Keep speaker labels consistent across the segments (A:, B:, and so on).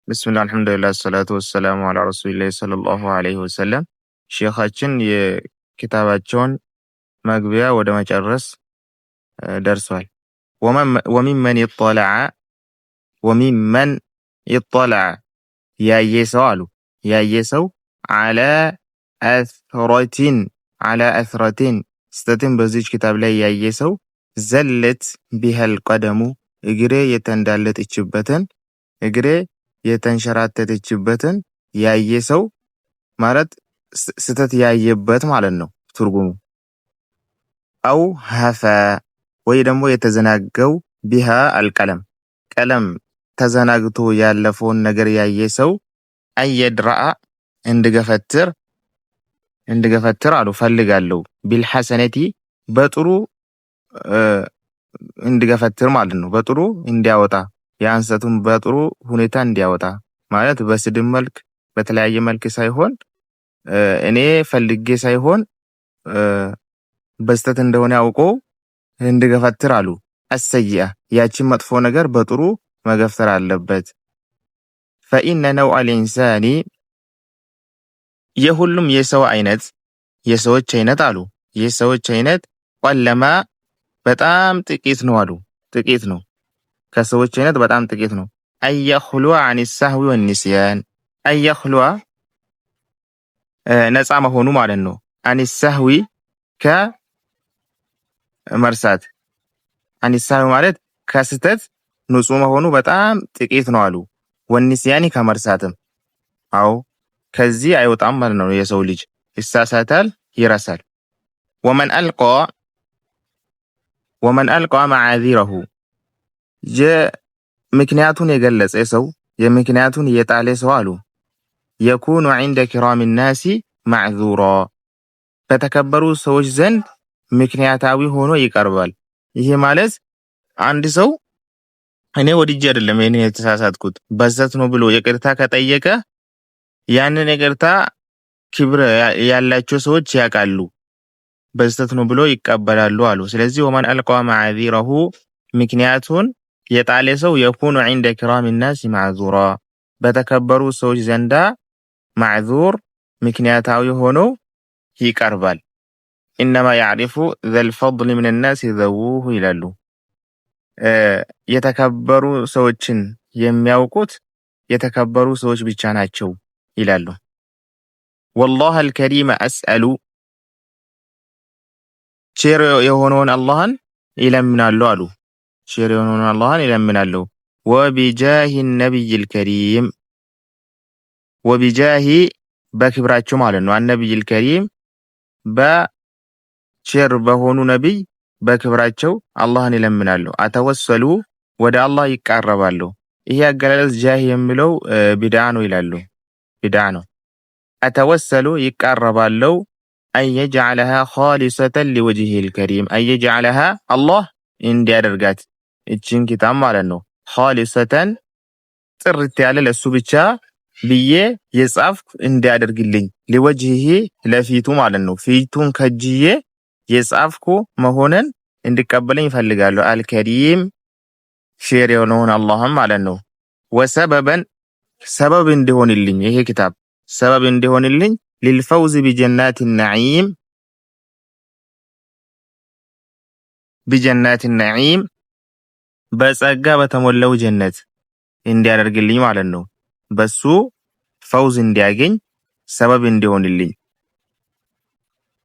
A: ብስሚላህ አልሐምዱሊላህ ሰላቱ ወሰላሙ አላ ረሱሊላህ ሰለላሁ ዐለይሂ ወሰለም። ሼኻችን የኪታባቸውን መግቢያ ወደ መጨረስ ደርሷል። ወሚመን ይጠለዐ ያየ ሰው አሉ ያየ ሰው አላ አስረቲን ስተትን በዚች ኪታብ ላይ ያየ ሰው ዘለት ቢሃል ቀደሙ እግሬ የተንዳለጠችበትን እግሬ የተንሸራተተችበትን ያየ ሰው ማለት ስተት ያየበት ማለት ነው ትርጉሙ። አው ሀፈ ወይ ደግሞ የተዘናገው ቢሃ አልቀለም ቀለም ተዘናግቶ ያለፈውን ነገር ያየ ሰው አየድራአ እንድገፈትር አሉ ፈልጋለሁ ቢልሐሰነቲ በጥሩ እንድገፈትር ማለት ነው። በጥሩ እንዲያወጣ የአንሰቱን በጥሩ ሁኔታ እንዲያወጣ ማለት በስድብ መልክ በተለያየ መልክ ሳይሆን እኔ ፈልጌ ሳይሆን በስተት እንደሆነ አውቆ እንድገፈትር አሉ። አሰይአ ያችን መጥፎ ነገር በጥሩ መገፍተር አለበት። ፈኢነ ነውዐ ልኢንሳኒ የሁሉም የሰዎች አይነት አሉ የሰዎች አይነት ቀለማ በጣም ጥቂት ነው አሉ ጥቂት ነው ከሰዎች አይነት በጣም ጥቂት ነው። አየኽሉዐ አን ሳህዊ ወንስያን አየኽሉዐ ነፃ መሆኑ ማለት ነው። አን ሳህዊ ከመርሳት አን ሳህዊ ማለት ከስተት ንጹህ መሆኑ በጣም ጥቂት ነው አሉ። ወንስያኒ ከመርሳትም አው ከዚህ አይወጣም ማለት ነው። የሰው ልጅ ይሳሳታል ይረሳል። ወመን አልቃ መዓዚረሁ ምክንያቱን የገለጸ ሰው የምክንያቱን የጣለ ሰው አሉ የኩኑ ዐንደ ኪራሚ ናሲ ማዕዙራ በተከበሩ ሰዎች ዘንድ ምክንያታዊ ሆኖ ይቀርባል። ይሄ ማለት አንድ ሰው እኔ ወድጄ አይደለም እኔ የተሳሳትኩት በዘት ነው ብሎ ይቅርታ ከጠየቀ ያንን ይቅርታ ክብር ያላቸው ሰዎች ያውቃሉ በዘት ነው ብሎ ይቀበላሉ አሉ። ስለዚህ ወመን አልቃ መዓዚረሁ ምክንያቱን የጣለ ሰው የኩኑ ዐንደ ኪራሚ ናሲ ማዕዙራ በተከበሩ ሰዎች ዘንዳ ማዕዙር ምክንያታዊ ሆኖ ይቀርባል። ኢነማ ያዕሪፉ ዘል ፈድል ሚነ ናሲ ዘውሁ ይላሉ። የተከበሩ ሰዎችን የሚያውቁት የተከበሩ ሰዎች ብቻ ናቸው ይላሉ። ወላህ አልከሪም አስአሉ ቸር የሆነውን አላህን ይለምናሉ አሉ ቸር የሆነውን አላህን ይለምናሉ። ወቢጃሂ ነቢይል ከሪም ወቢጃሂ በክብራቸው ማለት ነው። አነቢይል ከሪም በቸር በሆኑ ነቢይ በክብራቸው አላህን ይለምናሉ። አተወሰሉ ወደ አላህ ይቃረባሉ። ይሄ አገላለጽ ጃሂ የሚለው ቢድዓ ነው ይላሉ። ቢድዓ ነው። አተወሰሉ ይቃረባሉ አየጅዐለሃ ኻሊሰተን ሊወጅሂል ከሪም አየጅዐለሃ አላህ እንዲያደርጋት እችን ኪታብ ማለት ነው ኻሊሰተን ጥርት ያለ ለሱ ብቻ ብዬ የጻፍኩ እንዲያደርግልኝ ሊወጅሂ ለፊቱ ማለት ነው ፊቱን ከጅዬ የጻፍኩ መሆንን እንዲቀበለኝ ይፈልጋለሁ። አልከሪም ሼር የሆነውን አላህም ማለት ነው። ወሰበበን ሰበብ እንዲሆንልኝ ይሄ ኪታብ ሰበብ እንዲሆንልኝ ሊልፈውዝ ቢጀናት ነዒም በጸጋ በተሞላው ጀነት እንዲያደርግልኝ ማለት ነው። በሱ ፈውዝ እንዲያገኝ ሰበብ እንዲሆንልኝ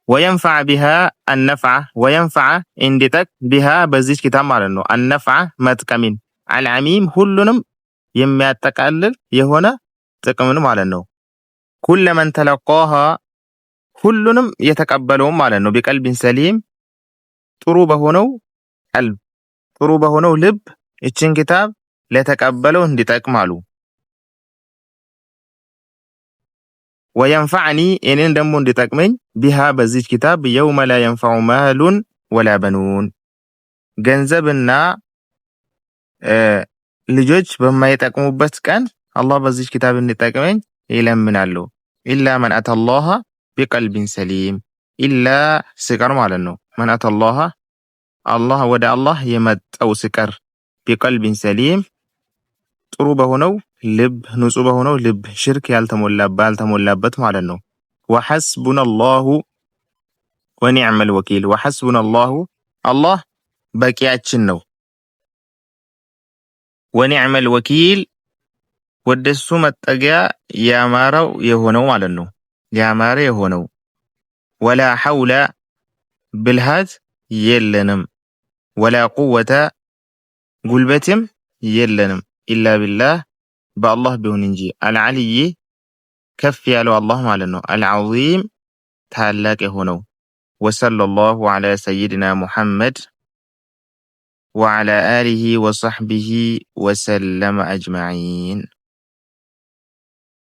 A: ወየንፈዐ ቢሃ አነፍዐ ወየንፈዐ እንዲጠቅ ቢሃ በዚች ኪታብ ማለት ነው። አነፍዐ መጥቀሚን አልዓሚም ሁሉንም የሚያጠቃልል የሆነ ጥቅምን ማለት ነው። ኩለመን ተለቃሃ ሁሉንም የተቀበለውም ማለት ነው። ቢቀልቢን ሰሊም ጥሩ በሆነው ቀልብ ጥሩ በሆነው ልብ እችን ኪታብ ለተቀበለው እንዲጠቅማሉ። ወየንፈዐኒ እኔን ደግሞ እንዲጠቅመኝ ቢሃ በዚች ኪታብ የውመ ላ የንፈዑ ማሉን ወላ በኑን ገንዘብና ልጆች በማይጠቅሙበት ቀን አላህ በዚች ኪታብ እንዲጠቅመኝ ይለምናለሁ። ኢላ መን አተላህ ቢቀልቢን ሰሊም ኢላ ስቀር ማለት ነው። መን አተላህ አላህ ወደ አላህ የመጣው ስቀር ቢቀልቢን ሰሊም ጥሩ በሆነው ልብ ንጹህ በሆነው ልብ ሽርክ ያልተሞላበት ማለት ነው። ወሐስቡነላሁ ወኒዕመል ወኪል ወሐስቡነላሁ አላህ በቂያችን ነው። ወኒዕመል ወኪል ወደሱ መጠጊያ ያማረው የሆነው ማለት ነው። ያማረ የሆነው ወላ ሐውለ ብልሃት የለንም ወላ ቁወተ ጉልበትም የለንም ኢላ ቢላህ በአላህ ቢሆን እንጂ አልዓልይ ከፍ ያለው አላህ ማለት ነው። አልዓዚም ታላቅ የሆነው ወሰለላሁ ዐላ ሰይድና ሙሐመድ ወዐላ አሊሂ ወሰሕቢሂ ወሰለመ አጅመዒን